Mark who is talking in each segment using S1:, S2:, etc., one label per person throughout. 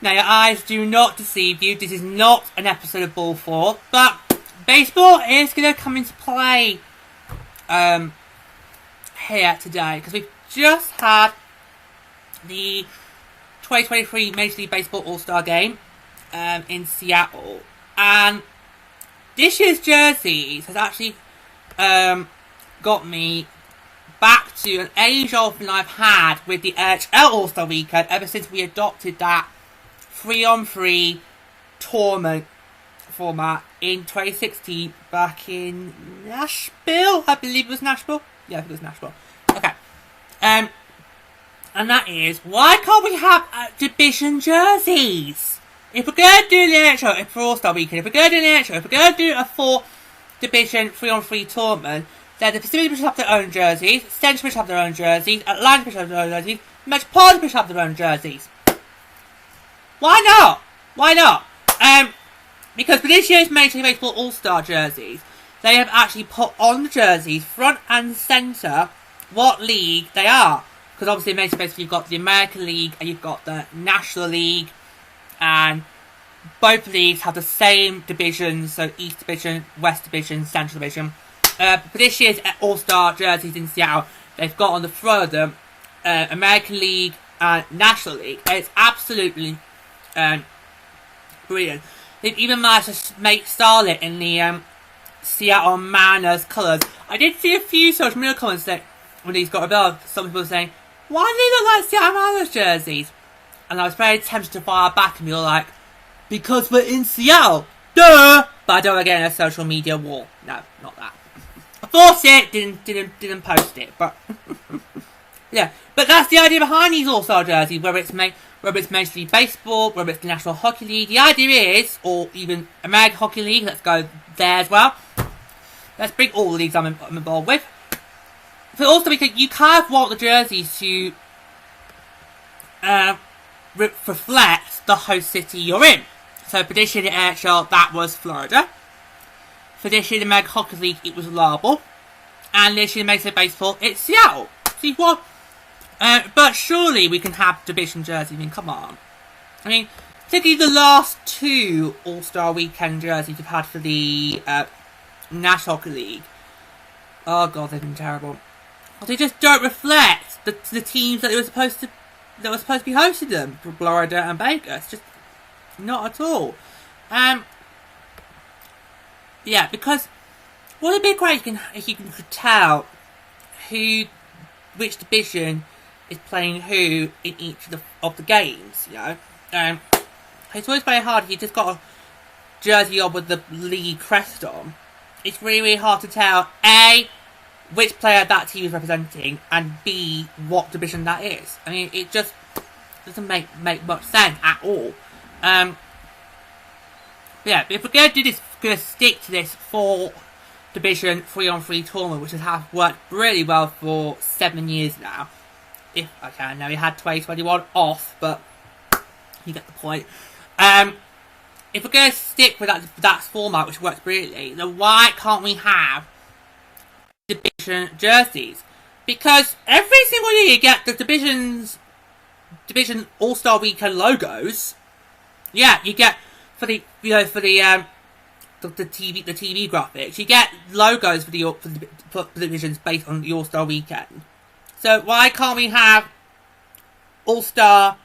S1: Now your eyes do not deceive you. This is not an episode of Ball 4, but baseball is going to come into play here today, because we've just had the 2023 Major League Baseball All Star game in Seattle, and this year's jerseys has actually got me back to an age-old thing I've had with the NHL All Star Weekend ever since we adopted that 3-on-3 tournament format in 2016 back in Nashville. I believe it was Nashville. Yeah, I think it was Nashville. Okay. And that is, why can't we have division jerseys? If we're going to do the NHL for All Star Weekend, if we're going to do the NHL, if we're going to do a 4-division 3-on-3 tournament, then the Pacific Division have their own jerseys, Central Division have their own jerseys, Atlantic Division have their own jerseys, Metropolitan Division have their own jerseys. Why not? Why not? Because for this year's Major League Baseball All Star jerseys, they have actually put on the jerseys, front and centre, what league they are. Because obviously in Major League Baseball you've got the American League and you've got the National League, and both leagues have the same divisions, so East Division, West Division, Central Division. For this year's All Star jerseys in Seattle, they've got on the front of them American League and National League. And it's absolutely brilliant. They've even managed to style it in the Seattle Mariners colours. I did see a few social media comments that when these got revealed, some people were saying, why do they look like Seattle Mariners jerseys? And I was very tempted to fire back and be like, because we're in Seattle, duh! But I don't want to get in a social media war. No, not that. I thought it, didn't post it, but yeah. But that's the idea behind these All-Star jerseys, whether it's Major League Baseball, whether it's the National Hockey League. The idea is, or even American Hockey League, let's go there as well. Let's bring all the leagues I'm involved with. But also because you kind of want the jerseys to reflect the host city you're in. So for this year the NHL, that was Florida. For this year the American Hockey League, it was Louisville. And this year the Major League Baseball, it's Seattle. See what? But surely we can have division jerseys. I mean, come on. I mean, particularly the last two All-Star Weekend jerseys we've had for the National Hockey League. Oh god, they've been terrible. They just don't reflect the teams that were supposed to be hosting them, for Florida and Vegas. Just not at all. Yeah, because what would be great if you could tell which division is playing who in each of the games. You know, it's always very hard if you just got a jersey on with the league crest on. It's really, really hard to tell A, which player that team is representing, and B, what division that is. I mean, it just doesn't make much sense at all. Yeah, but if we're going to do this, we're going to stick to this 4-division 3-on-3 tournament, which has worked really well for 7 years now. If okay, I know we had 2021 off, but you get the point. If we're going to stick with that format, which works brilliantly, then why can't we have division jerseys? Because every single year you get the division All-Star Weekend logos. Yeah, you get for the TV graphics, you get logos for the divisions based on the All-Star Weekend. So why can't we have All-Star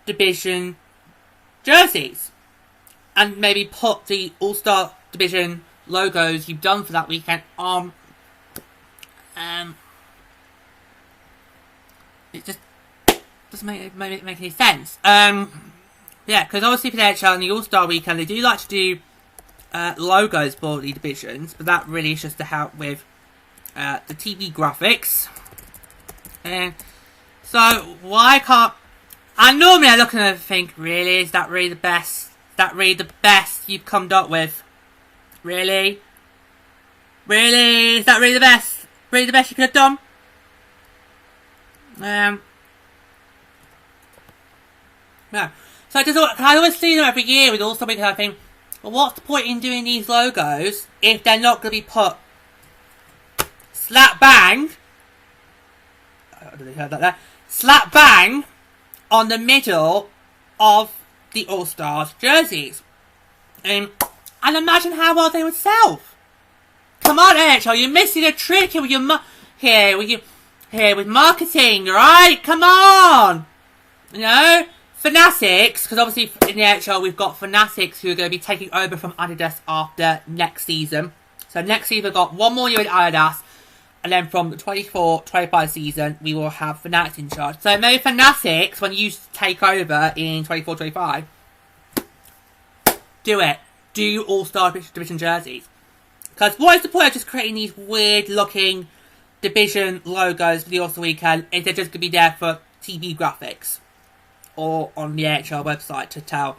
S1: Division jerseys? And maybe put the All-Star Division logos you've done for that weekend on. It just doesn't make any sense. Yeah, because obviously for the NHL and the All-Star Weekend, they do like to do logos for the divisions, but that really is just to help with the TV graphics. So why can't? And normally I look at it and think, really, is that really the best? That really the best you've come up with? Really? Really? Is that really the best? Really the best you could have done? No. So I always see them every year with All-Star Weekend. I think, well, what's the point in doing these logos if they're not going to be put slap bang? I don't know if you heard that there. Slap bang on the middle of the All Stars jerseys. And imagine how well they would sell. Come on, NHL, you're missing a trick here with your with marketing, alright? Come on! You know? Fanatics, because obviously in the NHL we've got Fanatics who are going to be taking over from Adidas after next season. So next season we've got one more year with Adidas, and then from the 24-25 season we will have Fanatics in charge. So maybe Fanatics, when you take over in 24-25, do it. Do All-Star Division jerseys. Because what is the point of just creating these weird looking division logos for the All-Star weekend if they're just going to be there for TV graphics? Or on the NHL website to tell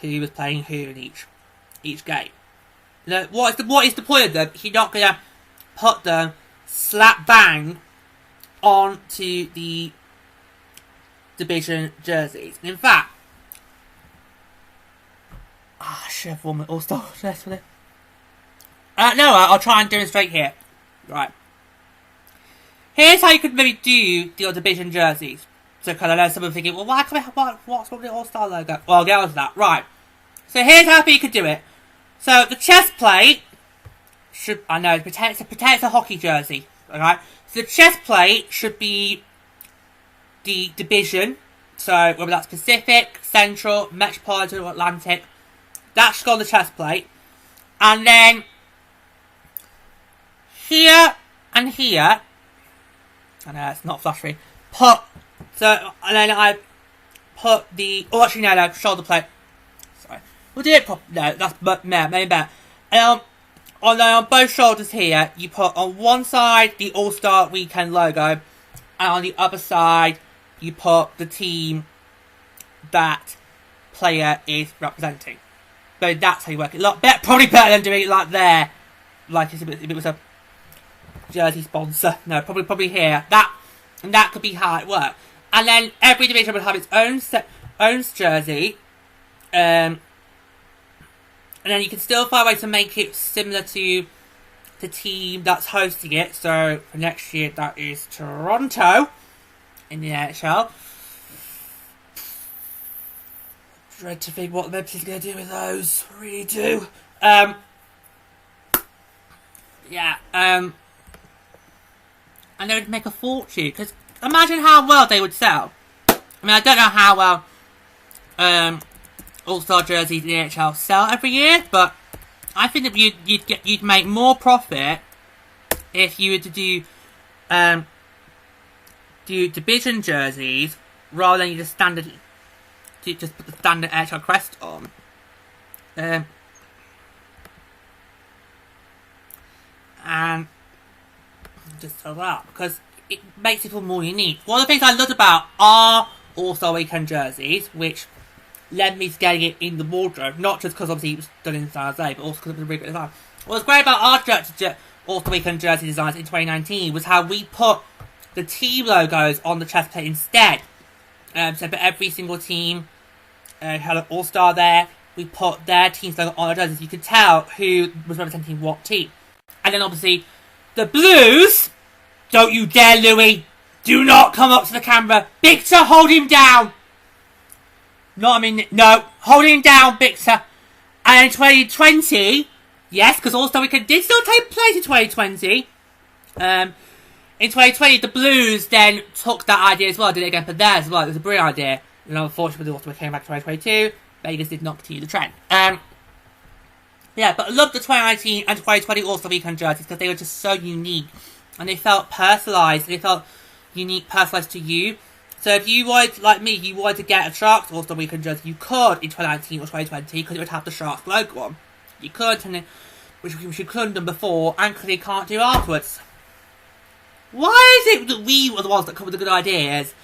S1: who was playing who in each game. You know, what is the point of them if you're not going to put them slap bang onto the division jerseys? In fact, I should have worn my All-Star dress for it. No, I'll try and demonstrate here. Right. Here's how you could maybe do the division jerseys. So, because I know some people thinking, well, what's with the All-Star logo? Well, I'll get on to that. Right. So, here's how you could do it. So, the chest plate should, I know, pretend it's a hockey jersey. Alright? So, the chest plate should be the division. So, whether that's Pacific, Central, Metropolitan, or Atlantic. That should go on the chest plate. And then, here and here, I know, it's not flash free, and then I put the, actually no, shoulder plate. Sorry. We'll do it properly. No, that's maybe better. On both shoulders here, you put on one side the All-Star Weekend logo, and on the other side, you put the team that player is representing. So that's how you work it. Probably better than doing it like there. Like if it was a jersey sponsor. No, probably here. That could be how it works. And then every division would have its own jersey. And then you can still find a way to make it similar to the team that's hosting it. So for next year, that is Toronto in the NHL. Dread to think what the Memphis is going to do with those. I really do. And they would make a fortune, because imagine how well they would sell. I mean, I don't know how well All-Star jerseys in the NHL sell every year, but I think that you'd make more profit if you were to do division jerseys rather than you just put the standard NHL crest on. And just so that, because it makes it feel more unique. One of the things I loved about our All-Star Weekend jerseys, which led me to getting it in the wardrobe, not just because obviously it was done in San Jose, but also because it was a really good design. What was great about our All-Star Weekend jersey designs in 2019 was how we put the team logos on the chest plate instead. So for every single team had an All-Star there, we put their team's logo on our jerseys. You could tell who was representing what team. And then obviously the Blues, don't you dare, Louis. Do not come up to the camera. Victor, hold him down. No, hold him down, Victor. And in 2020, yes, because All-Star Weekend did still take place in 2020. In 2020, the Blues then took that idea as well, did it again for theirs as well. It was a brilliant idea. And unfortunately, the All-Star came back in 2022. Vegas did not continue the trend. Yeah, but I loved the 2019 and 2020 All-Star Weekend jerseys because they were just so unique. And they felt personalised. They felt unique, personalised to you. So if you wanted, like me, you wanted to get a Sharks All-Star Weekend jersey, you could in 2019 or 2020 because it would have the Sharks logo on. You could, which you couldn't have done before and clearly can't do afterwards. Why is it that we were the ones that come with the good ideas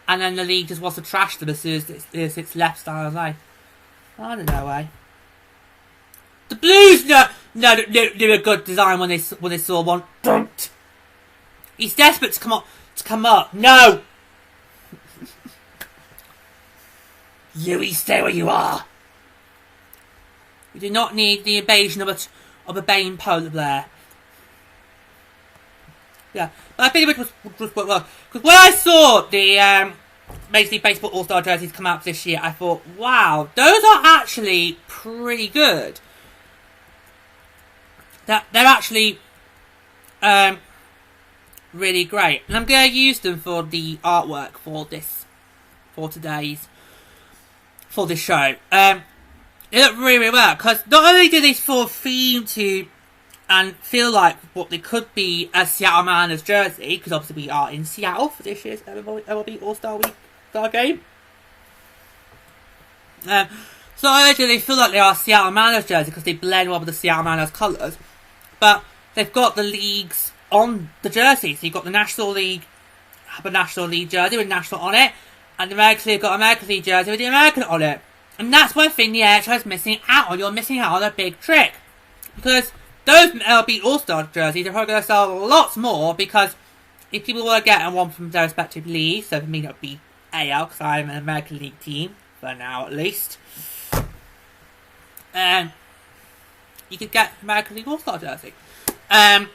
S1: and then the league just wants to trash them as soon as it's left San Jose? I don't know, eh? The Blues do a good design when they saw one. Don't. He's desperate to come up. No. Louis, stay where you are. We do not need the invasion of a Bane polar bear. Yeah, but I think it was well. Because when I saw the Major League Baseball All Star jerseys come out this year, I thought, wow, those are actually pretty good. They're actually really great, and I'm going to use them for the artwork for this show. They look really, really well, because not only do they sort of theme to and feel like what they could be a Seattle Mariners jersey, because obviously we are in Seattle for this year's MLB All Star game. So not only do they feel like they are Seattle Mariners jersey because they blend well with the Seattle Mariners colours, but they've got the leagues on the jersey. So you've got the National League, have a National League jersey with National on it, and the American League got American League jersey with the American on it. And that's one thing the NHL is missing out on. You're missing out on a big trick. Because those MLB All Star jerseys are probably going to sell lots more, because if people want to get one from their respective leagues, so for me that would be AL, because I'm an American League team, for now at least, you could get American League All Star jersey. Or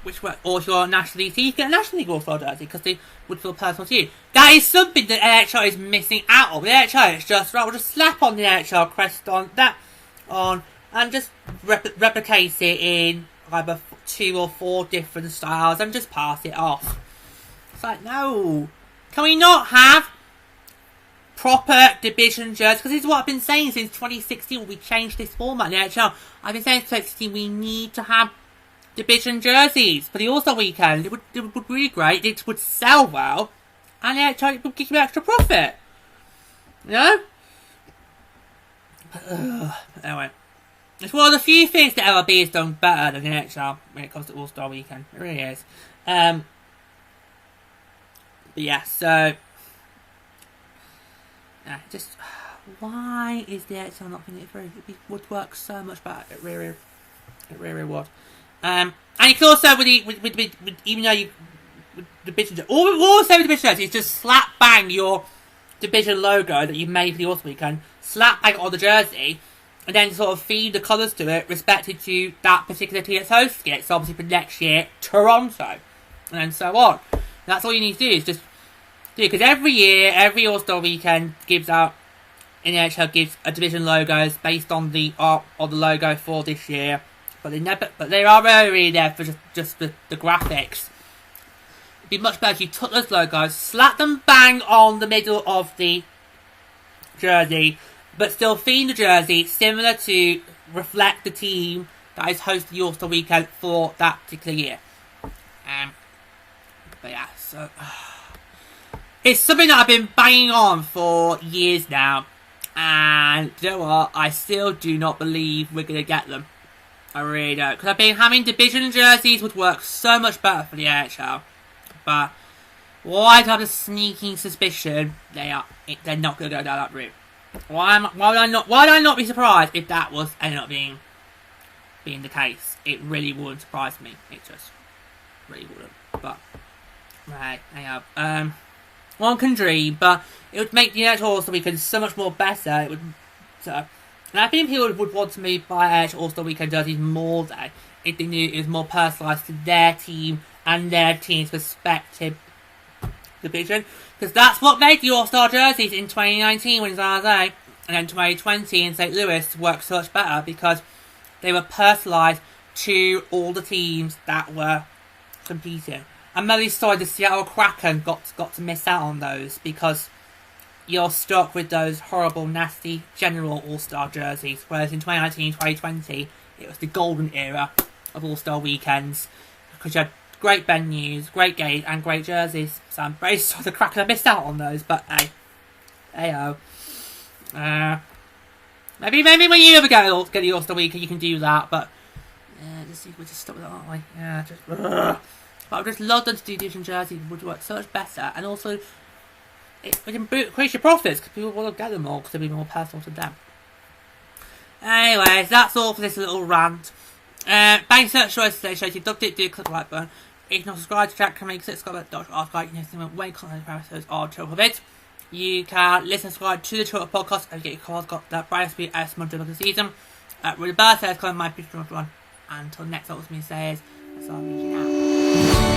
S1: if you're a National League team, you get a National League All Star jersey, because they would feel personal to you. That is something that NHL is missing out on. The NHL is just, right, we'll just slap on the NHL crest and just replicate it in either 2 or 4 different styles and just pass it off. It's like, no. Can we not have proper division jerseys? Because this is what I've been saying since 2016 when we changed this format in the NHL. I've been saying since 2016 we need to have division jerseys for the All-Star weekend. It would be really great. It would sell well, and it would give you extra profit. You know? Anyway, it's one of the few things that MLB has done better than the NHL when it comes to All-Star weekend. It really is. But yeah, so just why is the NHL not thinking it through? It would work so much better. It really would. And you can also, even though you, with division, all the same division is just slap bang your division logo that you've made for the All-Star weekend, slap bang on the jersey, and then sort of feed the colours to it, respected to that particular team that's hosting it. So obviously for next year, Toronto, and then so on. And that's all you need to do is just do it, because every year, every All-Star weekend gives out, in the NHL gives a division logos based on the art of the logo for this year. But they are really there for just the graphics. It'd be much better if you took those logos, slap them bang on the middle of the jersey, but still theme the jersey similar to reflect the team that is hosting the All-Star weekend for that particular year. But yeah, so it's something that I've been banging on for years now, and you know what? I still do not believe we're gonna get them. I really don't, because I've been having division jerseys would work so much better for the NHL, but why do I have a sneaking suspicion they're not going to go down that route? Why would I not be surprised if that was ended up being the case? It really wouldn't surprise me. It just really wouldn't. But right, one can dream, but it would make the NHL All-Star weekend so much more better. It would. And I think people would want to maybe buy All-Star weekend jerseys more than if they knew it was more personalised to their team and their team's respective division. Because that's what made the All-Star jerseys in 2019 when it was San Jose, and then 2020 in St. Louis worked so much better because they were personalised to all the teams that were competing. I'm really sorry the Seattle Kraken got to miss out on those, because you're stuck with those horrible, nasty general All-Star jerseys. Whereas in 2019-2020, it was the golden era of All-Star weekends, because you had great venues, great games, and great jerseys. So I'm very sorry the Kraken missed out on those, but hey. Hey-oh. Maybe when you ever get the All-Star weekend, you can do that, but we'll just stop with that, aren't we? Yeah, just... But I'd just love them to do division jerseys. It would work so much better, and also it would increase your profits, because people will get them all, because they'll be more personal to them. Anyways, that's all for this little rant. Thanks so much for watching today's show. If you loved it, do click the like button. If you're not subscribed to Jack, can make subscribe to like, you know, when content episodes are top of it. You can listen and subscribe to the Trotter podcast and get your calls got that brightest speed as much of the season. Really bad says, my picture one. Until next time, what me says, that's all I'm reaching out.